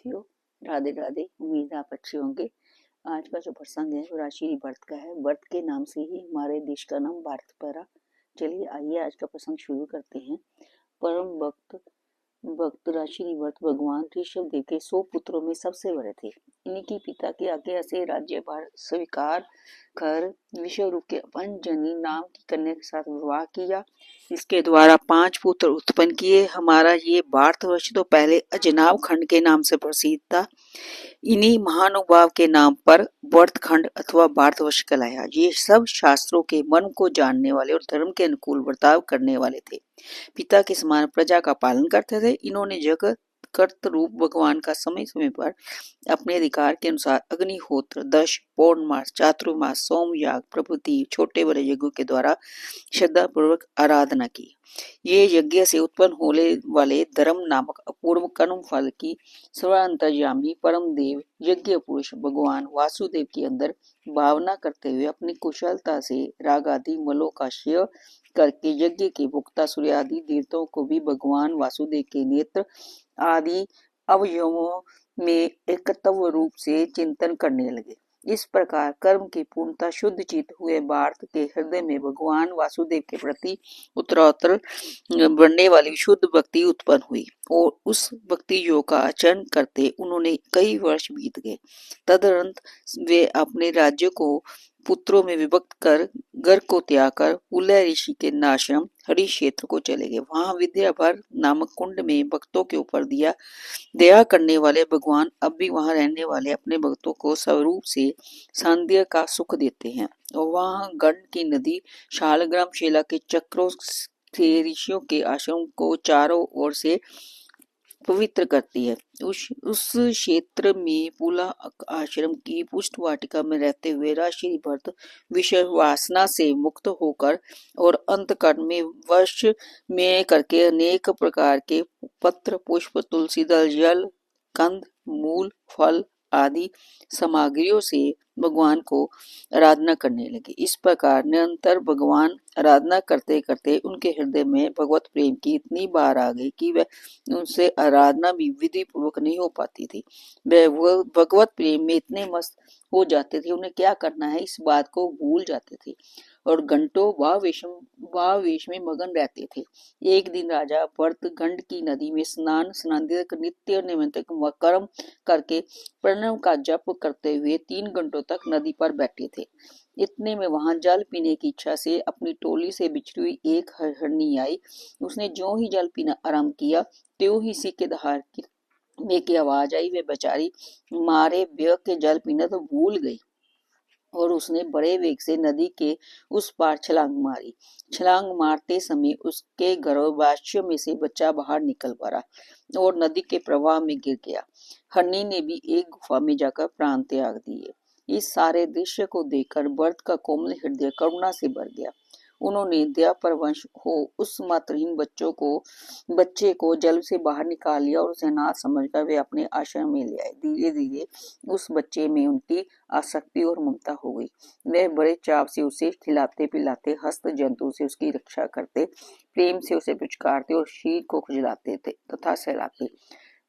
साथियों, राधे राधे। उम्मीद है आप अच्छे होंगे। आज का जो प्रसंग है वो राशि भरत का है। भरत के नाम से ही हमारे देश का नाम भारत पड़ा। चलिए आइए आज का प्रसंग शुरू करते हैं। परम भक्त भक्त ऋषि भरत भगवान ऋषभ देव के 100 पुत्रों में सबसे बड़े थे। इनकी पिता की आज्ञा से राज्यभार स्वीकार कर विश्वरूप के पंचजनी नाम की कन्या के साथ विवाह किया। इसके द्वारा 5 पुत्र उत्पन्न किए। हमारा ये भारतवर्ष तो पहले अजनाब खंड के नाम से प्रसिद्ध था। इन्हीं महानुभाव के नाम पर वर्तखंड अथवा भारतवर्ष कहलाया। ये सब शास्त्रों के मन को जानने वाले और धर्म के अनुकूल बर्ताव करने वाले थे। पिता के समान प्रजा का पालन करते थे। इन्होंने जगत कर्त रूप भगवान का समय समय पर अपने अधिकार के अनुसार अग्निहोत्र, दश, पौर्णमास, चातुर्मास, सोमयाग प्रभृति छोटे बड़े यज्ञों के द्वारा श्रद्धा पूर्वक आराधना की। ये यज्ञ से उत्पन्न होने वाले धर्म नामक अपूर्व कर्म फल की सर्वांतर्यामी परम देव यज्ञ पुरुष भगवान वासुदेव के अंदर भावना करते हुए अपनी कुशलता से राग आदि मलों का क्षय करके यज्ञ के भोक्ता सूर्य आदि देवताओं को भी भगवान वासुदेव के नेत्र आदि अवयवों में एकत्व रूप से चिंतन करने लगे। इस प्रकार कर्म की पूर्णता शुद्ध चित्त हुए भारत के हृदय में भगवान वासुदेव के प्रति उत्तरोत्तर बढ़ने वाली शुद्ध भक्ति उत्पन्न हुई और उस भक्ति योग का आचरण करते उन्होंने कई वर्ष बीत गए। तदनंत वे अपने राज्य को पुत्रों में विभक्त कर घर को त्याग कर उलय ऋषि के नाश्रम हरि क्षेत्र को चले गए। वहां विद्याभर नामक कुंड में भक्तों के ऊपर दया करने वाले भगवान अब भी वहां रहने वाले अपने भक्तों को स्वरूप से सांध्य का सुख देते हैं। और वहां गंड की नदी शालग्राम शिला के चक्रों से ऋषियों के आश्रम को चारों ओर से पवित्र करती है। उस क्षेत्र में पूला आश्रम की पुष्ट वाटिका में रहते हुए ऋषि भरत विषय वासना से मुक्त होकर और अंतकरण में वश में करके अनेक प्रकार के पत्र, पुष्प, तुलसी दल, जल, कंद, मूल, फल आदि सामग्रियों से भगवान को आराधना करने लगे। इस प्रकार निरंतर भगवान आराधना करते करते उनके हृदय में भगवत प्रेम की इतनी बार आ गई कि वह उनसे आराधना भी विधि पूर्वक नहीं हो पाती थी। वह भगवत प्रेम में इतने मस्त हो जाते थे, उन्हें क्या करना है इस बात को भूल जाते थे और घंटों भावेश में मगन रहते थे। एक दिन राजा भरत गंड की नदी में स्नान नित्य निमित्त कर्म करके प्रणव का जप करते हुए 3 घंटों तक नदी पर बैठे थे। इतने में वहां जल पीने की इच्छा से अपनी टोली से बिछड़ी हुई एक हरनी आई। उसने जो ही जल पीना आरंभ किया त्यों ही सी के दहाड़ की आवाज आई। वे बेचारी मारे व्यय के जल पीना तो भूल गई और उसने बड़े वेग से नदी के उस पार छलांग मारी। छलांग मारते समय उसके गर्भाशय में से बच्चा बाहर निकल पड़ा और नदी के प्रवाह में गिर गया। हरनी ने भी एक गुफा में जाकर प्राण त्याग दिए। इस सारे दृश्य को देखकर भरत का कोमल हृदय करुणा से भर गया। उन्होंने दया परवश हो उस मातृहीन बच्चे को जल से बाहर निकाल लिया और उसे अनाथ समझकर वे अपने आश्रम में ले आए। धीरे धीरे उस बच्चे में उनकी आसक्ति और ममता हो गई। वे बड़े चाव से उसे खिलाते पिलाते, हस्त जंतु से उसकी रक्षा करते, प्रेम से उसे पुचकारते और शीर को खुजलाते थे तथा सहलाते।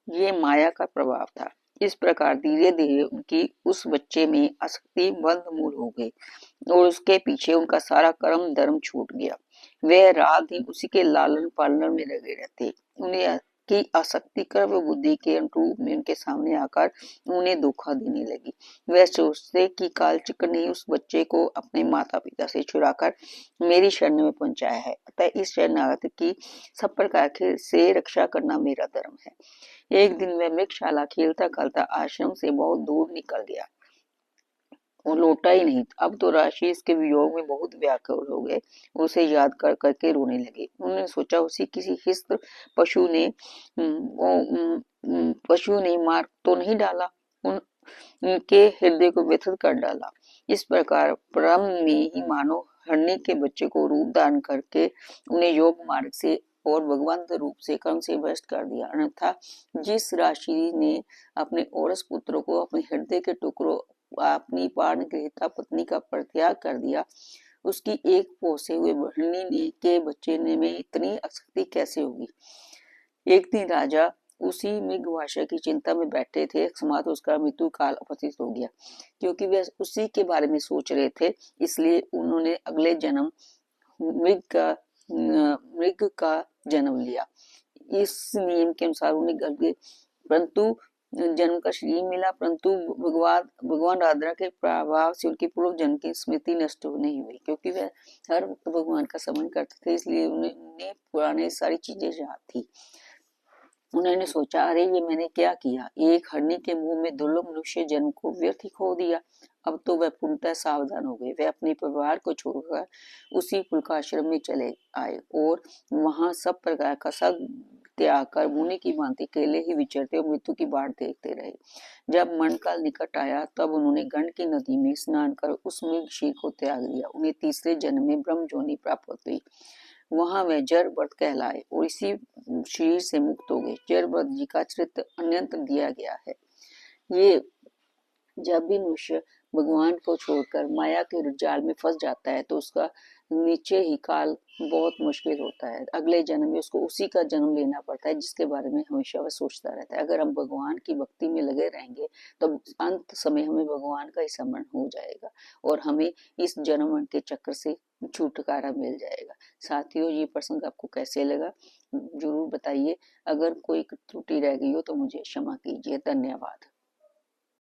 ये माया का प्रभाव था। इस प्रकार धीरे धीरे उनकी उस बच्चे में आसक्ति बंद मूल हो गई और उसके पीछे उनका सारा कर्म धर्म छूट गया। वे रात दिन उसी के लालन पालन में लगे रहते। उन्हें की आसक्ति कर्म बुद्धि के अनुरूप में उनके सामने आकर उन्हें धोखा देने लगी। वे सोचते कि कालचक्र ने उस बच्चे को अपने माता पिता से चुराकर मेरी शरण में पहुंचाया है, अतः इस शरणागत की सब प्रकार से रक्षा करना मेरा धर्म है। एक दिन वह मृगशाला खेलता खेलता आश्रम से बहुत दूर निकल गया और लौटा ही नहीं। अब तो राशि इसके वियोग में बहुत व्याकुल हो गए, उसे याद कर करके रोने लगे। उन्होंने सोचा उसे किसी हिंस्र पशु ने मार तो नहीं डाला, उनके हृदय को व्यथित कर डाला। इस प्रकार परम में ही मानो हरनी के बच्चे को रूप दान करके उन्हें योग मार्ग से और भगवंत रूप से कर्म से भ्रष्ट कर दिया। अन्यथा जिस राशि ने अपने औरस पुत्रों को अपने हृदय के टुकड़ों अपनी पारण गृहिता पत्नी का परित्याग कर दिया, उसकी एक पोसे हुए हरनी के बच्चे में इतनी आसक्ति कैसे होगी। एक दिन राजा उसी मृगभाषा की चिंता में बैठे थे, अकस्मात उसका मृत्यु काल उपस्थित हो गया। क्योंकि वे उसी के बारे में सोच रहे थे, इसलिए उन्होंने अगले जन्म मृग का जन्म लिया। इस नियम के अनुसार उन्हें परंतु जन्म का शरीर मिला, परंतु भगवान राधा के प्रभाव से उनकी पूर्व जन्म की स्मृति नष्ट नहीं हुई। क्योंकि वे हर वक्त भगवान का स्मरण करते थे, इसलिए उन्हें पुराने सारी चीजें याद थी। उन्होंने सोचा, अरे ये मैंने क्या किया, एक हरनी के मुंह में दुर्लभ मनुष्य जन्म को व्यर्थ ही खो दिया। अब तो वह पूर्णतः सावधान हो गए। वे अपने परिवार को छोड़कर उसी पुलकाश्रम में चले आए और वहां सब प्रकार का सब त्याग कर मुनि की भांति अकेले ही विचरते और मृत्यु की बाट देखते रहे। जब मरणकाल निकट आया तब उन्होंने गंड की नदी में स्नान कर उस मृग शरीर को त्याग दिया। उन्हें तीसरे जन्म में ब्रह्म जोनि प्राप्त हुई। वहां वे जड़ व्रत कहलाए और इसी शरीर से मुक्त हो गए। जड़ व्रत जी का चरित्र अन्यंत्र दिया गया है। ये जब भी मनुष्य भगवान को छोड़कर माया के जाल में फंस जाता है तो उसका नीचे ही काल बहुत मुश्किल होता है। अगले जन्म में उसको उसी का जन्म लेना पड़ता है जिसके बारे में हमेशा वह सोचता रहता है। अगर हम भगवान की भक्ति में लगे रहेंगे तो अंत समय हमें भगवान का ही स्मरण हो जाएगा और हमें इस जन्म के चक्कर से छुटकारा मिल जाएगा। साथियों, ये प्रसंग आपको कैसे लगा जरूर बताइए। अगर कोई त्रुटि रह गई हो तो मुझे क्षमा कीजिए। धन्यवाद।